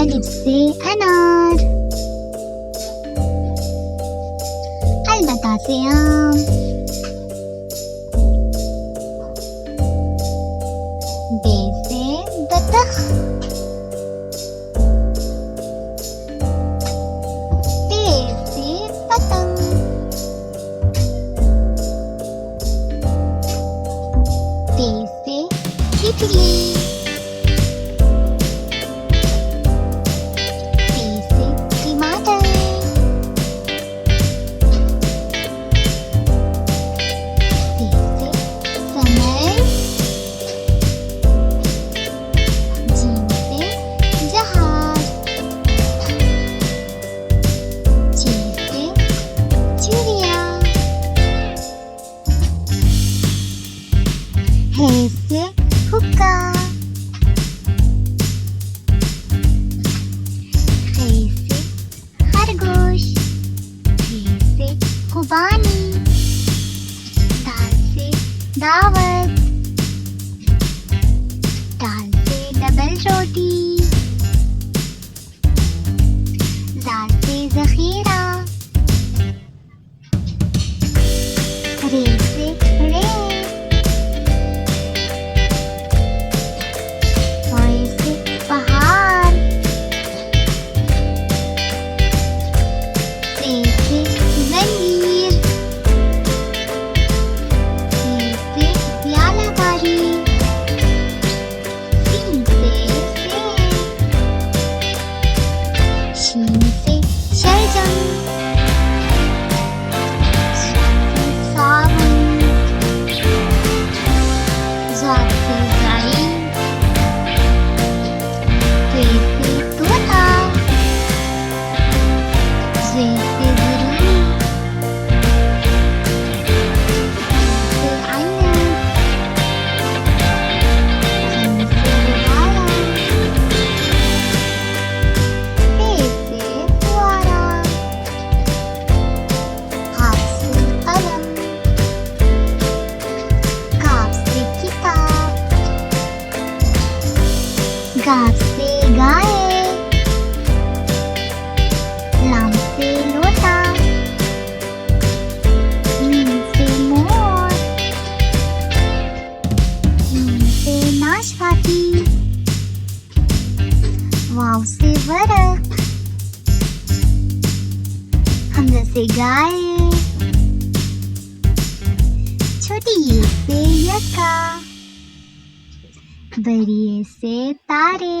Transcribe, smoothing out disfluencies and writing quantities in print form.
अलिफ से अनार, अलबता से आम, बे से बतख, पे से पतंग, ते से तितली, टी से टमाटर, सी से समर, जीम से जहाज, ची से चिड़िया, है से हुक्का, खे से खरगोश, धी से खुबानी, दाल से दावत, दाल से डबल रोटी, जाल से जखीरा, रे से रेत, पॉय से पहाड़, से जंजीर, ये से प्यालाकारी, सीन से सेब, शीन से शलजम, स्वाद से सावन, ज़ाद से ज़ाइन, ते से तोता, ज़े से ज़रूरी, से आइनक, जीम से गुब्बारा, पे से फुआरा, काफ से कलम, काफ से किताब, गाफ से गाय, लाम से लोटा, मीम से मोर, नीम से नाशपाती, वाव से वरक, हमजा से गाय, छोटी ये से यक्का, बड़ी ये से तारे,